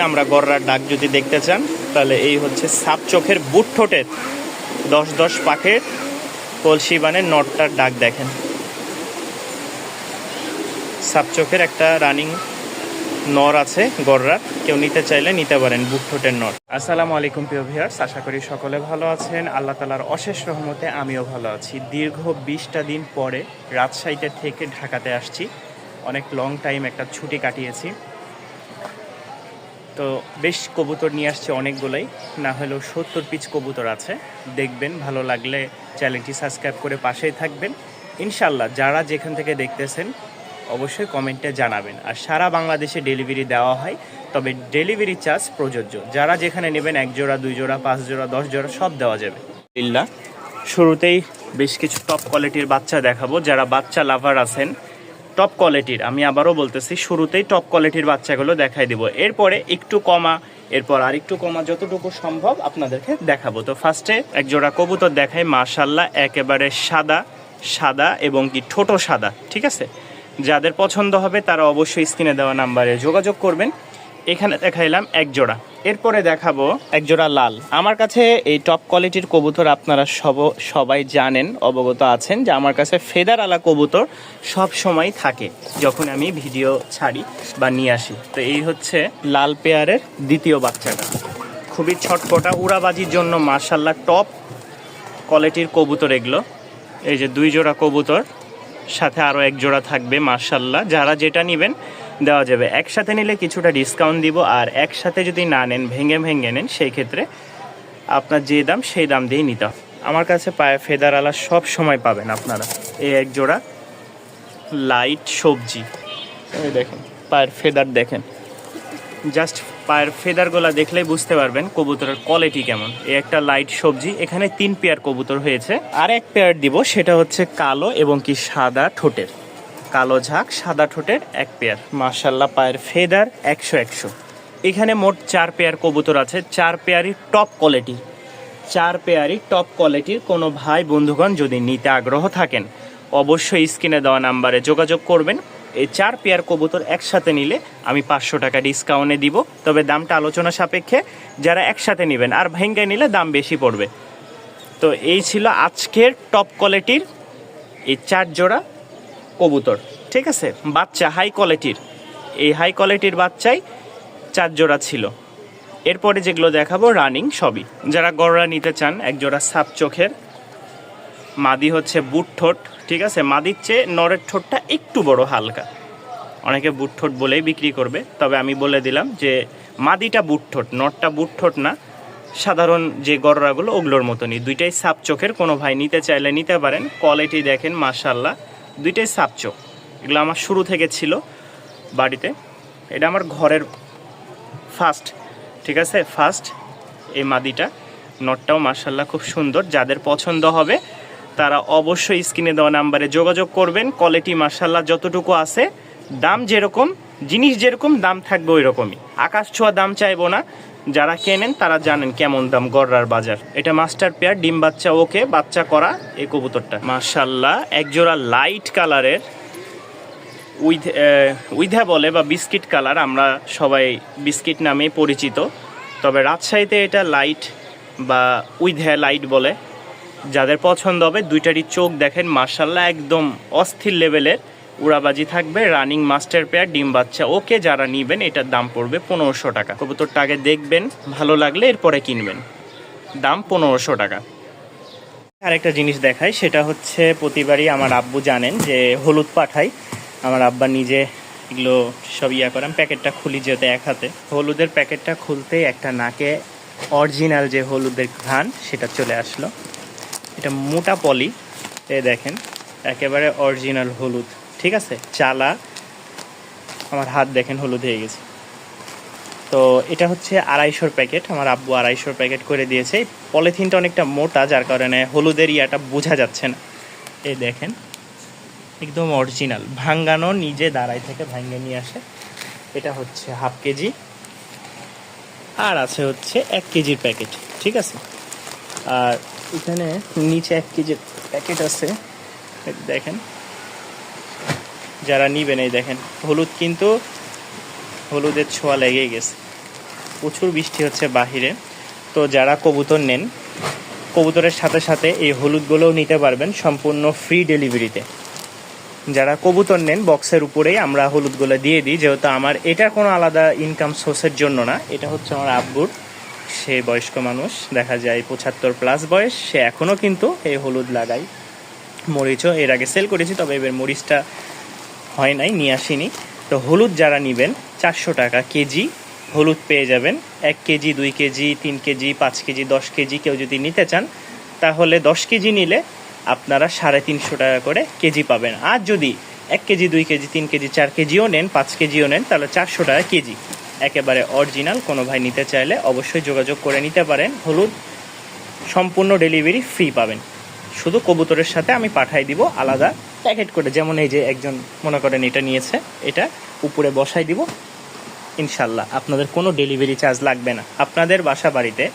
আমরা গররার ডাক যদি দেখতে চান তাহলে এই হচ্ছে সাপ চোখের বুট ঠোঁটের 10-10 পাখের কলসি বানের নটটার ডাক দেখেন। সাপ চোখের একটা রানিং নর আছে গররার, কেউ নিতে চাইলে নিতে পারেন, বুট ঠোঁটের নর। আসসালামু আলাইকুম প্রিয় ভিউয়ার্স, আশা করি সকলে ভালো আছেন। আল্লাহ তাআলার অশেষ রহমতে আমিও ভালো আছি। দীর্ঘ 20টা দিন পরে রাজশাহীতে থেকে ঢাকাতে আসছি। অনেক লং টাইম একটা ছুটি কাটিয়েছি, তো বেশ কবুতর নিয়ে আসছে অনেকগুলোই, না হলেও 70 পিস কবুতর আছে। দেখবেন, ভালো লাগলে চ্যানেলটি সাবস্ক্রাইব করে পাশেই থাকবেন। ইনশাল্লাহ যারা যেখান থেকে দেখতেছেন অবশ্যই কমেন্টে জানাবেন। আর সারা বাংলাদেশে ডেলিভারি দেওয়া হয়, তবে ডেলিভারি চার্জ প্রযোজ্য। যারা যেখানে নেবেন 1 জোড়া 2 জোড়া 5 জোড়া 10 জোড়া সব দেওয়া যাবে। ইল্লা শুরুতেই বেশ কিছু টপ কোয়ালিটির বাচ্চা দেখাবো। যারা বাচ্চা লাভার আছেন টপ কোয়ালিটির, আমি আবারও বলতেছি, শুরুতেই টপ কোয়ালিটির বাচ্চাগুলো দেখাই দিব। এরপরে একটু কমা, এরপর আর একটু কমা, যতটুকু সম্ভব আপনাদেরকে দেখাবো। তো ফার্স্টে এক জোড়া কবুতর দেখাই, মাশাআল্লাহ একেবারে সাদা সাদা এবং কি ঠোঁটো সাদা। ঠিক আছে, যাদের পছন্দ হবে তারা অবশ্যই স্ক্রিনে দেওয়া নাম্বারে যোগাযোগ করবেন। এখানে দেখাইলাম এক জোড়া, এরপরে দেখাবো এক জোড়া লাল। আমার কাছে এই টপ কোয়ালিটির কবুতর আপনারা সবাই জানেন, অবগত আছেন যে আমার কাছে ফেদার আলা কবুতর সব সময় থাকে যখন আমি ভিডিও ছাড়ি বা নিয়ে আসি। তো এই হচ্ছে লাল পেয়ারের দ্বিতীয় বাচ্চাটা, খুবই ছটপটা, উড়াবাজির জন্য মাশাআল্লাহ টপ কোয়ালিটির কবুতর এগুলো। এই যে 2 জোড়া কবুতর, সাথে আরও 1 জোড়া থাকবে। মাশাআল্লাহ যারা যেটা নেবেন দেওয়া যাবে। একসাথে নিলে কিছুটা ডিসকাউন্ট দিব, আর একসাথে যদি না নেন, ভেঙে নেন, সেই ক্ষেত্রে আপনার যে দাম সেই দাম দিয়েই নিতে হবে। আমার কাছে পায়ে ফেদার আলা সব সময় পাবেন আপনারা। এই 1 জোড়া লাইট সবজি, এই দেখেন পায়ের ফেদার দেখেন, জাস্ট পায়ের ফেদারগুলো দেখলেই বুঝতে পারবেন কবুতরের কোয়ালিটি কেমন। এই একটা লাইট সবজি, এখানে 3 পেয়ার কবুতর হয়েছে। আর 1 পেয়ার দিব, সেটা হচ্ছে কালো এবং কি সাদা ঠোঁটের, কালো ঝাঁক সাদা ঠোঁটের 1 পেয়ার। মাশাআল্লাহ পায়ের ফেদার 100। এখানে মোট 4 পেয়ার কবুতর আছে, 4 পেয়ারই টপ কোয়ালিটি, 4 পেয়ারই টপ কোয়ালিটির। কোনো ভাই বন্ধুগণ যদি নিতে আগ্রহ থাকেন অবশ্যই স্ক্রিনে দেওয়া নাম্বারে যোগাযোগ করবেন। এই 4 পেয়ার কবুতর একসাথে নিলে আমি 500 টাকা ডিসকাউন্টে দিব, তবে দামটা আলোচনা সাপেক্ষে। যারা একসাথে নেবেন আর ভেঙ্গে নিলে দাম বেশি পড়বে। তো এই ছিল আজকের টপ কোয়ালিটির এই 4 জোড়া কবুতর। ঠিক আছে, বাচ্চা হাই কোয়ালিটির, এই হাই কোয়ালিটির বাচ্চাই 4 জোড়া ছিল। এরপরে যেগুলো দেখাবো রানিং সবই। যারা গররা নিতে চান, 1 জোড়া সাপ চোখের মাদি হচ্ছে বুট ঠোঁট। ঠিক আছে, মাদির চেয়ে নরের ঠোঁটটা একটু বড় হালকা, অনেকে বুট ঠোঁট বলেই বিক্রি করবে, তবে আমি বলে দিলাম যে মাদিটা বুট ঠোঁট, নরটা বুট ঠোঁট না। সাধারণ যে গররাগুলো ওগুলোর মতনই, দুইটাই সাপ চোখের। কোনো ভাই নিতে চাইলে নিতে পারেন। কোয়ালিটি দেখেন মাশাআল্লাহ, দুইটাই সাপ চোখ। এগুলো আমার শুরু থেকে ছিল বাড়িতে, এটা আমার ঘরের ফার্স্ট। ঠিক আছে, ফার্স্ট এই মাদিটা, নটটাও মাশাআল্লাহ খুব সুন্দর। যাদের পছন্দ হবে তারা অবশ্যই স্ক্রিনে দেওয়া নাম্বারে যোগাযোগ করবেন। কোয়ালিটি মাশাআল্লাহ যতটুকু আছে, দাম যেরকম, জিনিস যেরকম দাম থাকবে ওই রকমই, আকাশ ছোঁয়া দাম চাইবো না। যারা কেনেন তারা জানেন কেমন দাম গররার বাজার। এটা মাস্টার পেয়ার, ডিম বাচ্চা ওকে, বাচ্চা করা এই কবুতরটা। মাশাআল্লাহ 1 জোড়া লাইট কালারের উইধা বলে বা বিস্কিট কালার, আমরা সবাই বিস্কিট নামে পরিচিত, তবে রাজশাহীতে এটা লাইট বা উইধা লাইট বলে। যাদের পছন্দ হবে, দুইটারই চোখ দেখেন মাশাআল্লাহ একদম অস্থির লেভেলের, উড়াবাজি থাকবে। রানিং মাস্টার পেয়ার, ডিম বাচ্চা ওকে। যারা নিবেন এটার দাম পড়বে 1500 টাকা। কবুতরটা আগে দেখবেন, ভালো লাগলে এরপরে কিনবেন, দাম 1500 টাকা। আরেকটা জিনিস দেখাই, সেটা হচ্ছে প্রতিবারই আমার আব্বু জানেন যে হলুদ পাঠাই, আমার আব্বা নিজে এগুলো সব করে। আমি প্যাকেটটা খুলি যেতে এক হাতে, হলুদের প্যাকেটটা খুলতেই একটা নাকে অরিজিনাল যে হলুদের ঘ্রাণ সেটা চলে আসলো। এটা মোটা পলি, এই দেখেন একেবারে অরিজিনাল হলুদ। ঠিক আছে, চালা, আমার হাত দেখেন হলুদ হয়ে গেছে। তো এটা হচ্ছে 250 প্যাকেট, আমার আব্বু 250 প্যাকেট করে দিয়েছে। পলিথিনটা অনেকটা মোটা, যার কারণে হলুদের ইয়াটা বোঝা যাচ্ছে না। এই দেখেন একদম অরিজিনাল, ভাঙ্গানো, নিজে দাঁড়াই থেকে ভাঙ্গে নিয়ে আসে। এটা হচ্ছে হাফ কেজি, আর আছে হচ্ছে 1 কেজির প্যাকেট। ঠিক আছে, আর এখানে নিচে 1 কেজির প্যাকেট আছে, দেখেন। যারা নিবেন এই দেখেন হলুদ, কিন্তু হলুদের ছোঁয়া লেগে গেছে। প্রচুর বৃষ্টি হচ্ছে বাহিরে। তো যারা কবুতর নেন, কবুতরের সাথে সাথে এই হলুদগুলোও নিতে পারবেন সম্পূর্ণ ফ্রি ডেলিভারিতে। যারা কবুতর নেন বক্সের উপরেই আমরা হলুদগুলো দিয়ে দিই, যেহেতু আমার এটার কোনো আলাদা ইনকাম সোর্সের জন্য না, এটা হচ্ছে আমার আব্বুর। সে বয়স্ক মানুষ, দেখা যায় 75+ বয়স, সে এখনও কিন্তু এই হলুদ লাগায়। মরিচও এর আগে সেল করেছি, তবে এবার মরিচটা হয় নাই, নিয়ে আসিনি। তো হলুদ যারা নেবেন 400 টাকা কেজি হলুদ পেয়ে যাবেন। 1 KG, 2 KG, 3 KG, 5 KG, 10 KG কেউ যদি নিতে চান তাহলে 10 কেজি নিলে আপনারা 350 টাকা করে কেজি পাবেন। আর যদি 1 কেজি, 2 কেজি, 3 কেজি, 4 কেজিও নেন, 5 কেজিও নেন, তাহলে 400 টাকা কেজি। একেবারে অরিজিনাল। কোনো ভাই নিতে চাইলে অবশ্যই যোগাযোগ করে নিতে পারেন। হলুদ সম্পূর্ণ ডেলিভারি ফ্রি পাবেন, শুধু কবুতরের সাথে আমি পাঠাই দিব আলাদা প্যাকেট করে। যেমন এই যে একজন মনে করেন এটা নিয়েছে, এটা উপরে বসাই দিব, ইনশাল্লাহ আপনাদের কোনো ডেলিভারি চার্জ লাগবে না। আপনাদের বাসা বাড়িতে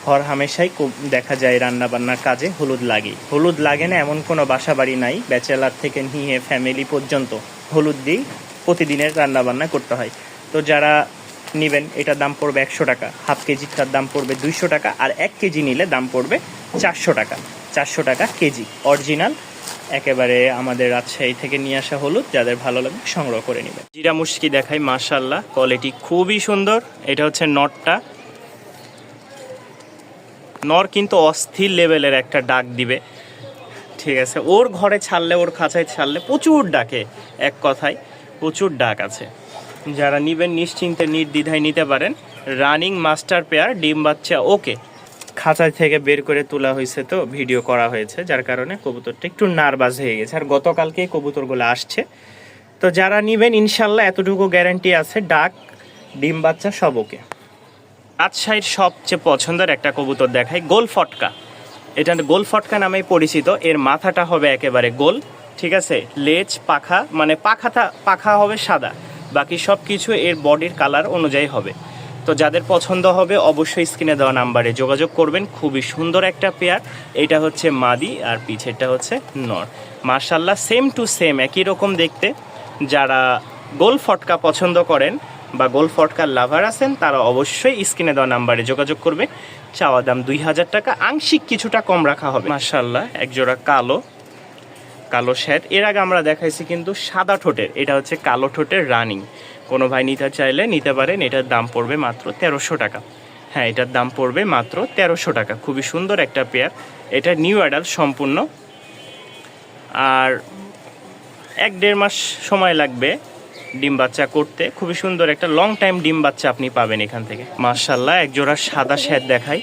হর হামেশাই দেখা যায় রান্না বান্নার কাজে হলুদ লাগে। হলুদ লাগে না এমন কোনো বাসা বাড়ি নাই, ব্যাচেলার থেকে নিয়ে ফ্যামিলি পর্যন্ত হলুদ দিয়েই প্রতিদিনের রান্না বান্না করতে হয়। তো যারা নেবেন, এটার দাম পড়বে 100 টাকা, হাফ কেজিটার দাম পড়বে 200 টাকা, আর 1 কেজি নিলে দাম পড়বে 400 টাকা। 400 টাকা কেজি অরিজিনাল, একেবারে আমাদের রাজশাহী থেকে নিয়ে আসা হলুদ। যাদের ভালো লাগবে সংগ্রহ করে নেবেন। জিরা মুশকি দেখাই, মাশাআল্লাহ কোয়ালিটি খুবই সুন্দর। এটা হচ্ছে নটটা, নর কিন্তু অস্থির লেভেলের একটা ডাক দিবে, ঠিক আছে। ওর ঘরে ছাড়লে, ওর খাঁচায় ছাড়লে প্রচুর ডাকে, এক কথায় প্রচুর ডাক আছে। যারা নেবেন নিশ্চিন্তে নির্দ্বিধায় নিতে পারেন। রানিং মাস্টার পেয়ার, ডিম বাচ্চা ওকে, খাঁচায় থেকে বের করে তোলা হয়েছে, তো ভিডিও করা হয়েছে, যার কারণে কবুতরটা একটু নার্ভাস হয়ে গেছে। আর গতকালকেই কবুতরগুলো আসছে। তো যারা নেবেন ইনশাল্লাহ এতটুকু গ্যারান্টি আছে, ডাক ডিম বাচ্চা সব ওকে। রাজশাহীর সবচেয়ে পছন্দের একটা কবুতর দেখাই, গোল ফটকা। এটা গোল ফটকা নামেই পরিচিত। এর মাথাটা হবে একেবারে গোল, ঠিক আছে। লেজ, পাখা, মানে পাখা হবে সাদা, বাকি সব কিছু এর বডির কালার অনুযায়ী হবে। তো যাদের পছন্দ হবে অবশ্যই স্ক্রিনে দেওয়া নাম্বারে যোগাযোগ করবেন। খুবই সুন্দর একটা পেয়ার। এটা হচ্ছে মাদি আর পিছেরটা হচ্ছে নর। মাশাআল্লাহ সেম টু সেম একই রকম দেখতে। যারা গোল ফটকা পছন্দ করেন বা গোল ফটকার লাভার আছেন, তারা অবশ্যই স্ক্রিনে দেওয়া নাম্বারে যোগাযোগ করবে। চাওয়া দাম 2000 টাকা, আংশিক কিছুটা কম রাখা হবে। মাশাআল্লাহ একজোড়া কালো শ্যাট। এর আগে আমরা দেখাইছি কিন্তু সাদা ঠোঁটের, এটা হচ্ছে কালো ঠোঁটের রানিং। কোনো ভাই নিতে চাইলে নিতে পারেন। এটার দাম পড়বে মাত্র 1300 টাকা। হ্যাঁ, এটার দাম পড়বে মাত্র 1300 টাকা। খুবই সুন্দর একটা পেয়ার। এটা নিউ অ্যাডাল্ট সম্পূর্ণ, আর 1-1.5 মাস সময় লাগবে ডিম বাচ্চা করতে। খুবই সুন্দর একটা লং টাইম ডিম বাচ্চা আপনি পাবেন এখান থেকে। মাশাআল্লাহ একজোড়া সাদা শ্যাট দেখাই,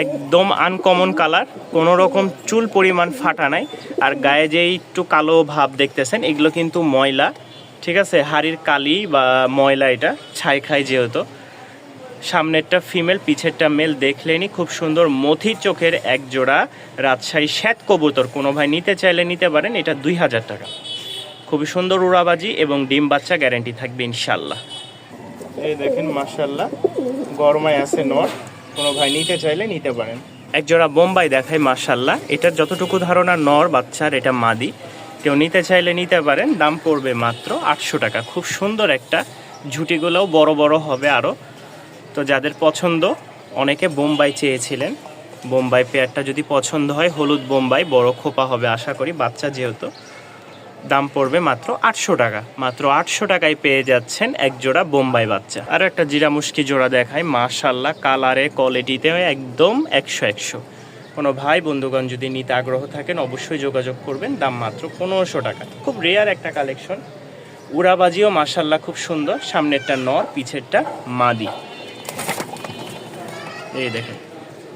একদম আনকমন কালার, কোনো রকম চুল পরিমাণ ফাটা নাই। আর গায়ে যে একটু কালো ভাব দেখতেছেন, এগুলো কিন্তু ময়লা, ঠিক আছে। হাড়ির কালি বা ময়লা, এটা ছাই খায় যেহেতু। সামনেরটা ফিমেল, পিছেরটা মেল। দেখলেনি খুব সুন্দর মথির চোখের একজোড়া রাজশাহী শ্যাট কবুতর। কোনো ভাই নিতে চাইলে নিতে পারেন। এটা 2000 টাকা। খুবই সুন্দর উড়াবাজি এবং ডিম বাচ্চা গ্যারান্টি থাকবে ইনশাল্লাহ। এই দেখেন মাশাআল্লাহ গরমায় আছে নর, কোনো ভাই নিতে চাইলে নিতে পারেন। একজোড়া বোম্বাই দেখায়, মাশাআল্লাহ এটার যতটুকু ধারণা নর বাচ্চার, এটা মাদি। কেউ নিতে চাইলে নিতে পারেন। দাম পড়বে মাত্র 800 টাকা। খুব সুন্দর একটা, ঝুটিগুলোও বড় বড় হবে আরও। তো যাদের পছন্দ, অনেকে বোম্বাই চেয়েছিলেন, বোম্বাই পেয়ারটা যদি পছন্দ হয়, হলুদ বোম্বাই, বড় খোপা হবে আশা করি, বাচ্চা যেহেতু। দাম পড়বে মাত্র 800 টাকা। মাত্র 800 টাকায় পেয়ে যাচ্ছেন এক জোড়া বোম্বাই বাচ্চা। আর একটা জিরা মুশকি জোড়া দেখায়, মাশাআল্লাহ কালারে কোয়ালিটিতে একদম 100। কোনো ভাই বন্ধুগণ যদি নিতে আগ্রহ থাকেন অবশ্যই যোগাযোগ করবেন। দাম মাত্র 1500 টাকা। খুব রেয়ার একটা কালেকশন। উড়াবাজিও মাশাআল্লাহ খুব সুন্দর। সামনেরটা নর, পিছেরটা মাদি। এই দেখেন,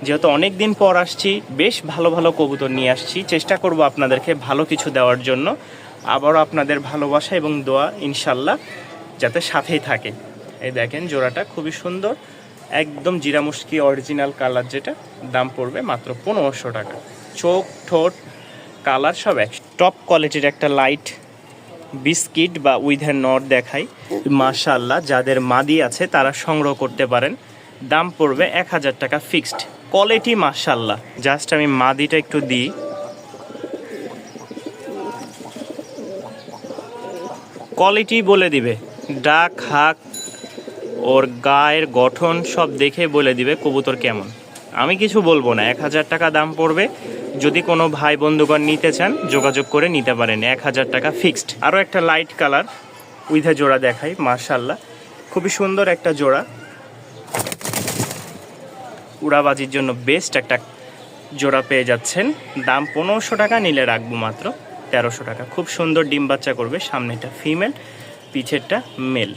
যেহেতু অনেক দিন পর আসছি, বেশ ভালো ভালো কবুতর নিয়ে আসছি। চেষ্টা করব আপনাদেরকে ভালো কিছু দেওয়ার জন্য। আবারও আপনাদের ভালোবাসা এবং দোয়া ইনশাল্লাহ যাতে সাথেই থাকে। এই দেখেন জোড়াটা খুবই সুন্দর, একদম জিরা মুশকি অরিজিনাল কালার, যেটা দাম পড়বে মাত্র 1500 টাকা। চোখ, ঠোঁট, কালার সব এক। টপ কোয়ালিটির একটা লাইট বিস্কিট বা উইথের নট দেখাই। মাশাআল্লাহ যাদের মাদি আছে তারা সংগ্রহ করতে পারেন। দাম পড়বে 1000 টাকা ফিক্সড। কোয়ালিটি মাশাআল্লাহ। জাস্ট আমি মাদিটা একটু দিই, কোয়ালিটি বলে দিবে। ডাক, হাক, ওর গায়ের গঠন সব দেখে বলে দিবে কবুতর কেমন। আমি কিছু বলবো না, 1000 টাকা দাম পড়বে। যদি কোনো ভাই বন্ধুগণ নিতে চান যোগাযোগ করে নিতে পারেন, 1000 টাকা ফিক্সড। আরও একটা লাইট কালার উইথা জোড়া দেখাই, মাশাআল্লাহ খুবই সুন্দর একটা জোড়া। উড়াবাজির জন্য বেস্ট একটা জোড়া পেয়ে যাচ্ছেন। দাম 1500 টাকা, নিলে রাখবো মাত্র 1300 টাকা। খুব সুন্দর ডিম বাচ্চা করবে, সামনেটা ফিমেল, পিছেরটা মেল।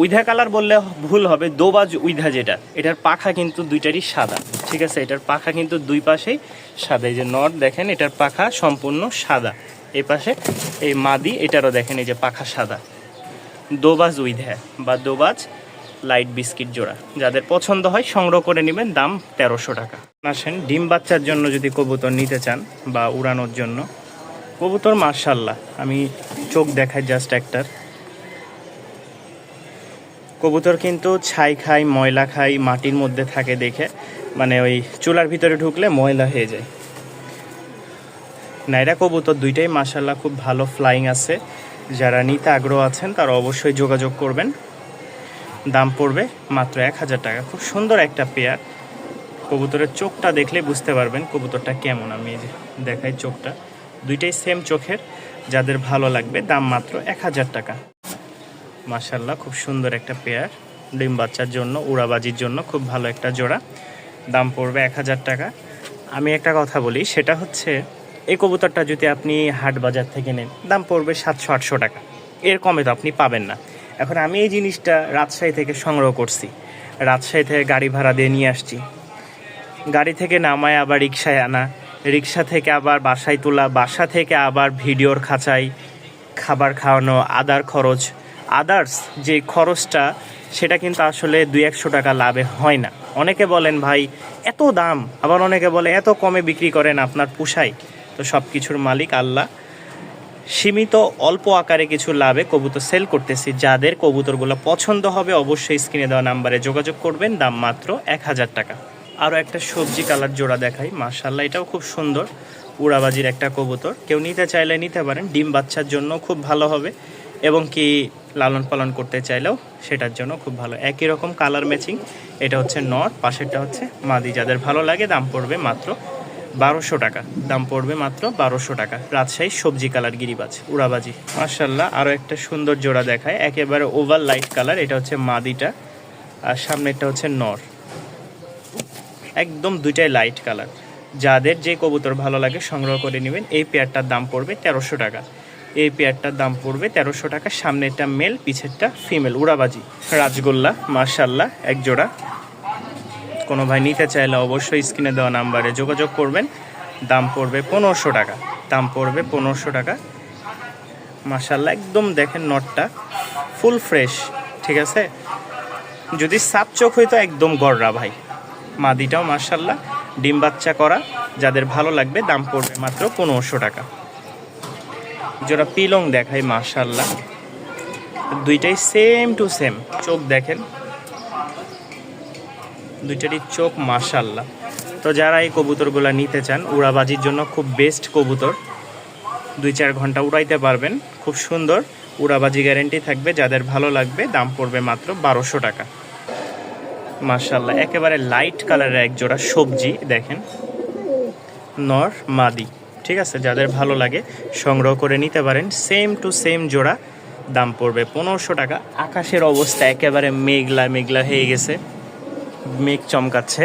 উইধা কালার বললে ভুল হবে, দোবাজ উইধা যেটা, এটার পাখা কিন্তু দুইটারই সাদা, ঠিক আছে? এটার পাখা কিন্তু দুই পাশেই সাদা। এই যে নর দেখেন, এটার পাখা সম্পূর্ণ সাদা। এই পাশে এই মাদি, এটারও দেখেন এই যে পাখা সাদা। দোবাজ উইধা বা দোবাজ লাইট বিস্কিট জোড়া, যাদের পছন্দ হয় সংগ্রহ করে নেবেন, দাম 1300 টাকা। আসেন ডিম বাচ্চার জন্য যদি কবুতর নিতে চান বা উড়ানোর জন্য, কবুতর মাশাআল্লাহ আমি চোখ দেখাই জাস্ট একটার। কবুতর কিন্তু ছাই খায়, ময়লা খায়, মাটির মধ্যে থাকে দেখে মানে ওই চুলার ভিতরে ঢুকলে ময়লা হয়ে যায়। নাইরা কবুতর দুইটাই মাশাআল্লাহ খুব ভালো ফ্লাইং আছে। যারা নিতে আগ্রহ আছেন তারা অবশ্যই যোগাযোগ করবেন। দাম পড়বে মাত্র 1000 টাকা। খুব সুন্দর একটা পেয়ার। কবুতরের চোখটা দেখলে বুঝতে পারবেন কবুতরটা কেমন। আমি এই যে দেখাই চোখটা, দুইটাই সেম চোখের। যাদের ভালো লাগবে দাম মাত্র 1000 টাকা। মাশাআল্লাহ খুব সুন্দর একটা পেয়ার, ডিম বাচ্চার জন্য, উড়াবাজির জন্য খুব ভালো একটা জোড়া। দাম পড়বে 1000 টাকা। আমি একটা কথা বলি, সেটা হচ্ছে এই কবুতরটা যদি আপনি হাট বাজার থেকে নেন দাম পড়বে 700-800 টাকা, এর কমে তো আপনি পাবেন না। এখন আমি এই জিনিসটা রাজশাহী থেকে সংগ্রহ করছি, রাজশাহী থেকে গাড়ি ভাড়া দিয়ে নিয়ে আসছি, গাড়ি থেকে নামায় আবার রিক্সায় আনা, রিক্সা থেকে আবার বাসায় তোলা, বাসা থেকে আবার ভিডিওর খাঁচাই, খাবার খাওয়ানো, আদার্স যে খরচটা, সেটা কিন্তু আসলে 200-100 টাকা লাভে হয় না। অনেকে বলেন ভাই এত দাম, আবার অনেকে বলে এত কমে বিক্রি করেন, আপনার পোষায়? তো সব কিছুর মালিক আল্লাহ। সীমিত অল্প আকারে কিছু লাভে কবুতর সেল করতেছি। যাদের কবুতরগুলো পছন্দ হবে অবশ্যই স্ক্রিনে দেওয়া নাম্বারে যোগাযোগ করবেন, দাম মাত্র 1000 টাকা। আরও একটা সবজি কালার জোড়া দেখাই, মাশাআল্লাহ এটাও খুব সুন্দর, উড়াবাজির একটা কবুতর। কেউ নিতে চাইলে নিতে পারেন, ডিম বাচ্চার জন্য খুব ভালো হবে, এবং কি লালন পালন করতে চাইলেও সেটার জন্য খুব ভালো। একই রকম কালার ম্যাচিং, এটা হচ্ছে নর, পাশেরটা হচ্ছে মাদি। যাদের ভালো লাগে দাম পড়বে মাত্র 1200 টাকা। দাম পড়বে মাত্র 1200 টাকা। রাজশাহী সবজি কালার গিরিবাজ উড়াবাজি। মাশাআল্লাহ আরও একটা সুন্দর জোড়া দেখায়, একেবারে ওভার লাইট কালার। এটা হচ্ছে মাদিটা আর সামনেরটা হচ্ছে নর, একদম দুইটাই লাইট কালার। যাদের যে কবুতর ভালো লাগে সংগ্রহ করে নেবেন। এই পেয়ারটার দাম পড়বে 1300 টাকা। এই পেয়ারটার দাম পড়বে 1300 টাকা। সামনেরটা মেল, পিছেরটা ফিমেল, উড়াবাজি রাজগোল্লা মাশাআল্লাহ এক জোড়া। কোনো ভাই নিতে চাইলে অবশ্যই স্ক্রিনে দেওয়া নাম্বারে যোগাযোগ করবেন। দাম পড়বে 1500 টাকা। দাম পড়বে 1500 টাকা। মাশাআল্লাহ একদম দেখেন নটটা ফুল ফ্রেশ, ঠিক আছে? যদি সাপ চোখ হইতো একদম গড়রা ভাই। মাদিটাও মাশাআল্লাহ ডিম বাচ্চা করা। যাদের ভালো লাগবে দাম পড়বে মাত্র 1500 টাকা। জোড়া পিলং দেখাই, মাশাআল্লাহ দুইটাই সেম টু সেম। চোখ দেখেন, দুইটারই চোখ মাশাআল্লাহ। তো যারা এই কবুতরগুলো নিতে চান, উড়াবাজির জন্য খুব বেস্ট কবুতর, 2-4 ঘন্টা উড়াইতে পারবেন, খুব সুন্দর উড়াবাজি গ্যারেন্টি থাকবে। যাদের ভালো লাগবে দাম পড়বে মাত্র 1200 টাকা। মাশাআল্লাহ একেবারে লাইট কালারের এক জোড়া সবজি দেখেন, নর মাদি, ঠিক আছে? যাদের ভালো লাগে সংগ্রহ করে নিতে পারেন। সেম টু সেম জোড়া, দাম পড়বে 1500 টাকা। আকাশের অবস্থা একেবারে মেঘলা মেঘলা হয়ে গেছে, মেঘ চমকাচ্ছে।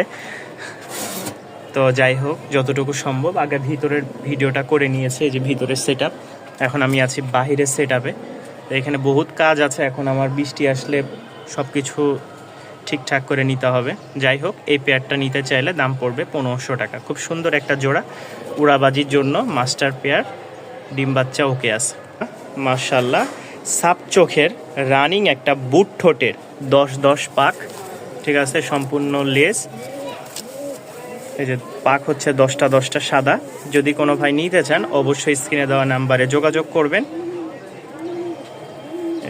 তো যাই হোক, যতটুকু সম্ভব আগে ভিতরের ভিডিওটা করে নিয়েছে। এই যে ভিতরের সেট আপ, এখন আমি আছি বাহিরের সেট আপে। তো এখানে বহুত কাজ আছে, এখন আমার বৃষ্টি আসলে সব কিছু ঠিকঠাক করে নিতে হবে। যাই হোক, এই পেয়ারটা নিতে চাইলে দাম পড়বে 1500 টাকা। খুব সুন্দর একটা জোড়া, উড়াবাজির জন্য মাস্টার পেয়ার, ডিম বাচ্চা ওকে আছে মাশাআল্লাহ। সাপ চোখের রানিং একটা বুট ঠোঁটের 10-10 পাক, ঠিক আছে? সম্পূর্ণ লেজ, এই যে পাক হচ্ছে 10টা সাদা। যদি কোনো ভাই নিতে চান অবশ্যই স্ক্রিনে দেওয়া নাম্বারে যোগাযোগ করবেন।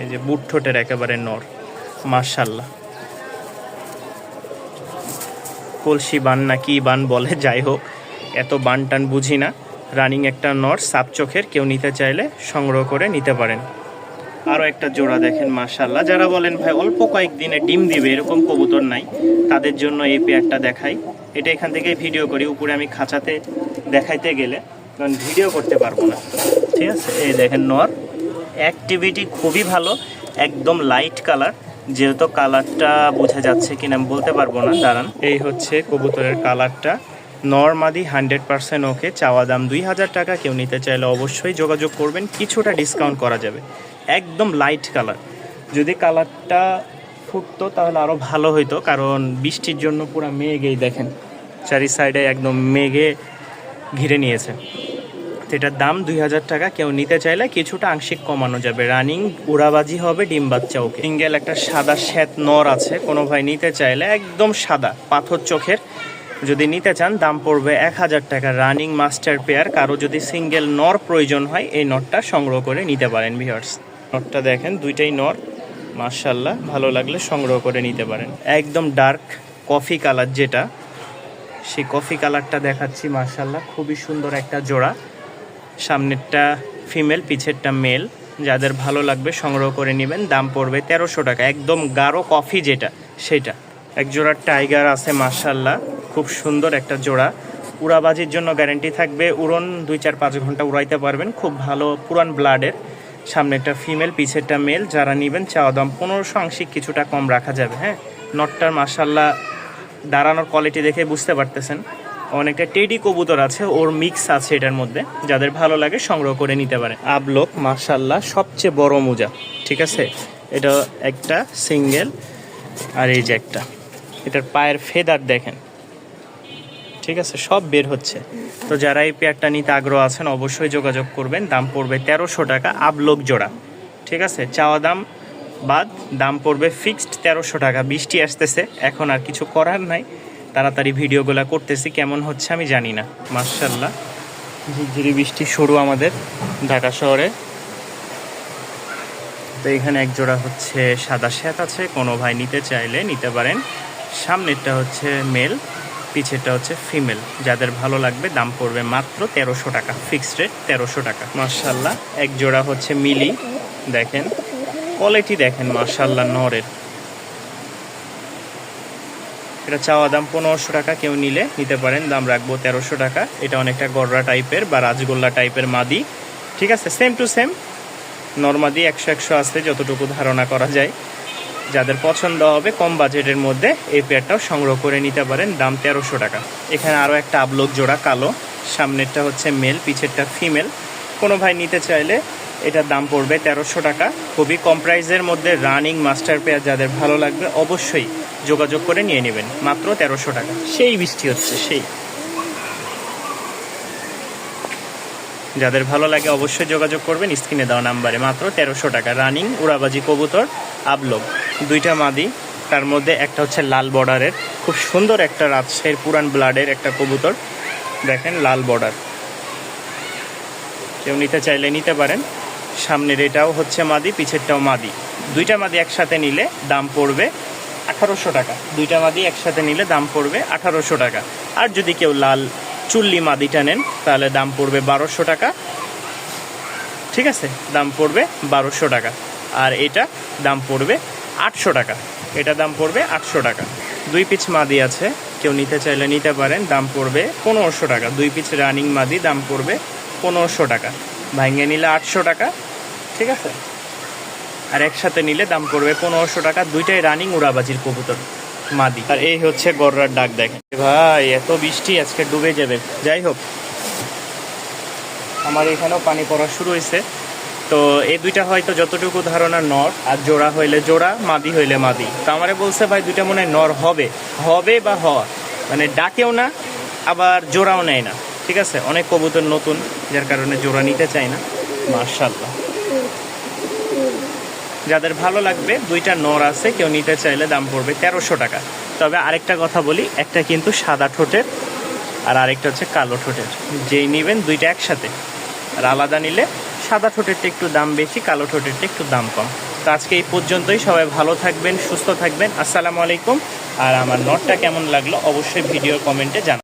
এই যে বুট ঠোঁটের একেবারে নর, মাশাআল্লাহ। কলসি বান না কি বান বলে, যাই হোক এত বান টান বুঝি না। রানিং একটা নর, সাপ চোখের, কেউ নিতে চাইলে সংগ্রহ করে নিতে পারেন। আরও একটা জোড়া দেখেন মাশাআল্লাহ। যারা বলেন ভাই অল্প কয়েকদিনে ডিম দিবে এরকম কবুতর নাই, তাদের জন্য এই পেয়ারটা দেখাই। এটা এখান থেকে ভিডিও করি, উপরে আমি খাঁচাতে দেখাইতে গেলে কারণ ভিডিও করতে পারবো না, ঠিক আছে। এই দেখেন নর, অ্যাক্টিভিটি খুবই ভালো, একদম লাইট কালার, যেহেতু কালারটা বোঝা যাচ্ছে কিনা আমি বলতে পারবো না, দাঁড়ান। এই হচ্ছে কবুতরের কালারটা, নরমাদি 100% ওকে। চাওয়া দাম 2000 টাকা, কেউ নিতে চাইলে অবশ্যই যোগাযোগ করবেন, কিছুটা ডিসকাউন্ট করা যাবে। একদম লাইট কালার, যদি কালারটা ফুটতো তাহলে আরও ভালো হইতো, কারণ বৃষ্টির জন্য পুরো মেঘেই দেখেন চারি সাইডে একদম মেঘে ঘিরে নিয়েছে। তো এটার দাম 2000 টাকা, কেউ নিতে চাইলে কিছুটা আংশিক কমানো যাবে। রানিং উড়াবাজি হবে, ডিম বাচ্চা ওকে। সিঙ্গেল একটা সাদা শ্বেত নর আছে, কোনো ভাই নিতে চাইলে একদম সাদা পাথর চোখের, যদি নিতে চান দাম পড়বে 1000 টাকা। রানিং মাস্টার পেয়ার, কারো যদি সিঙ্গেল নর প্রয়োজন হয় এই নরটা সংগ্রহ করে নিতে পারেন ভিউয়ার্স। নরটা দেখেন দুইটাই নর, মাশাআল্লাহ, ভালো লাগলে সংগ্রহ করে নিতে পারেন। একদম ডার্ক কফি কালার, যেটা সেই কফি কালারটা দেখাচ্ছি, মাশাআল্লাহ খুবই সুন্দর একটা জোড়া। সামনেরটা ফিমেল, পিছেরটা মেল, যাদের ভালো লাগবে সংগ্রহ করে নেবেন। দাম পড়বে 1300 টাকা, একদম গাঢ় কফি যেটা সেটা। এক জোড়া টাইগার আছে মাশাআল্লাহ, খুব সুন্দর একটা জোড়া। উড়াবাজির জন্য গ্যারান্টি থাকবে, উড়ন 2-4-5 ঘন্টা উড়াইতে পারবেন, খুব ভালো পুরান ব্লাডের। সামনেরটা ফিমেল, পিছেরটা মেল। যারা নেবেন চাওয়া দাম 1500, আংশিক কিছুটা কম রাখা যাবে। হ্যাঁ, নটটার মাশাআল্লাহ দাঁড়ানোর কোয়ালিটি দেখে বুঝতে পারতেছেন, অনেকটা টেডি কবুতর আছে, ওর মিক্স আছে এটার মধ্যে। যাদের ভালো লাগে সংগ্রহ করে নিতে পারে। আবলোক মাশাআল্লাহ সবচেয়ে বড় মোজা, ঠিক আছে। এটা একটা সিঙ্গেল, আর এই যে একটা, এটার পায়ের ফেদার দেখেন, ঠিক আছে, সব বের হচ্ছে। তো যারা এই পেয়ারটা নিতে আগ্রহ আছেন অবশ্যই যোগাযোগ করবেন। দাম পড়বে 1300 টাকা, আবলোক জোড়া, ঠিক আছে। চাওয়া দাম বাদ দাম পড়বে ফিক্সড 1300 টাকা। বৃষ্টি আসতেছে, এখন আর কিছু করার নাই, তাড়াতাড়ি ভিডিওগুলো করতেছি, কেমন হচ্ছে আমি জানি না। মাশাআল্লাহ ঝিরঝিরি বৃষ্টি শুরু আমাদের ঢাকা শহরে। তো এখানে এক জোড়া হচ্ছে সাদা শ্বেত আছে, কোনো ভাই নিতে চাইলে নিতে পারেন। সামনেরটা হচ্ছে মেল, পিছেরটা হচ্ছে ফিমেল। যাদের ভালো লাগবে দাম পড়বে মাত্র 1300 টাকা, ফিক্সড রেট 1300 টাকা। মাশাআল্লাহ এক জোড়া হচ্ছে মিলি, দেখেন কোয়ালিটি দেখেন মাশাআল্লাহ নরের। এটা চাওয়া দাম 1500 টাকা, কেউ নিলে নিতে পারেন, দাম রাখবো 1300 টাকা। এটা অনেকটা গররা টাইপের বা রাজগোল্লা টাইপের মাদি, ঠিক আছে, সেম টু সেম নরমাদি 100-100 আছে যতটুকু ধারণা করা যায়। যাদের পছন্দ হবে কম বাজেটের মধ্যে এই পেয়ারটাও সংগ্রহ করে নিতে পারেন, দাম 1300 টাকা। এখানে আরও একটা আবলোক জোড়া কালো, সামনেরটা হচ্ছে মেল, পিছেরটা ফিমেল। কোনো ভাই নিতে চাইলে এটার দাম পড়বে 1300 টাকা, খুবই কম প্রাইসের মধ্যে রানিং মাস্টার পেয়ার। যাদের ভালো লাগবে অবশ্যই যোগাযোগ করে নিয়ে নেবেন, মাত্র 1300 টাকা। সেই বৃষ্টি হচ্ছে সেই, যাদের ভালো লাগে অবশ্যই যোগাযোগ করবেন স্ক্রিনে দেওয়া নাম্বারে। মাত্র 1300 টাকা, রানিং উড়াবাজি কবুতর আবলোক, দুইটা মাদি, তার মধ্যে একটা হচ্ছে লাল বর্ডারের, খুব সুন্দর একটা রাজশাহীর পুরান ব্লাডের একটা কবুতর, দেখেন লাল বর্ডার। কেউ নিতে চাইলে নিতে পারেন। সামনের এটাও হচ্ছে মাদি, পিছেরটাও মাদি, দুইটা মাদি একসাথে নিলে দাম পড়বে 1800 টাকা। দুইটা মাদি একসাথে নিলে দাম পড়বে 1800 টাকা। আর যদি কেউ লাল চুল্লি মাদিটা নেন তাহলে দাম পড়বে 1200 টাকা, ঠিক আছে, দাম পড়বে 1200 টাকা। আর এটা দাম পড়বে 800 টাকা, এটা দাম পড়বে 800 টাকা। দুই পিচ মাদি আছে, কেউ নিতে চাইলে নিতে পারেন, দাম পড়বে 1500 টাকা। দুই পিচ রানিং মাদি, দাম পড়বে 1500 টাকা। ভাঙিয়ে নিলে 800 টাকা, ঠিক আছে, আর একসাথে নিলে দাম পড়বে 1500 টাকা। দুইটাই রানিং উড়াবাজির কবুতর মাদি। আর এই হচ্ছে গররার ডাক, দেখেন ভাই এত বৃষ্টি আজকে ডুবে যাবে। যাই হোক, আমার এখানেও পানি পড়া শুরু হয়েছে। তো এই দুইটা হয়তো যতটুকু ধারণা নর, আর জোড়া হইলে জোড়া, মাদি হইলে মাদি। তো আমারে বলছে ভাই দুইটা মনে হয় নর হবে, হবে বা হওয়া, মানে ডাকেও না আবার জোড়াও নেয় না, ঠিক আছে। অনেক কবুতর নতুন, যার কারণে জোড়া নিতে চায় না। মাশাআল্লাহ, যাদের ভালো লাগবে দুইটা নর আছে, কেউ নিতে চাইলে দাম পড়বে 1300 টাকা। তবে আরেকটা কথা বলি, একটা কিন্তু সাদা ঠোঁটের আর আরেকটা হচ্ছে কালো ঠোঁটের। যেই নেবেন দুইটা একসাথে, আর আলাদা নিলে সাদা ঠোঁটেরটা একটু দাম বেশি, কালো ঠোঁটেরটা একটু দাম কম। তো আজকে এই পর্যন্তই, সবাই ভালো থাকবেন, সুস্থ থাকবেন, আসসালামু আলাইকুম। আর আমার নটটা কেমন লাগলো অবশ্যই ভিডিও কমেন্টে জানাবেন।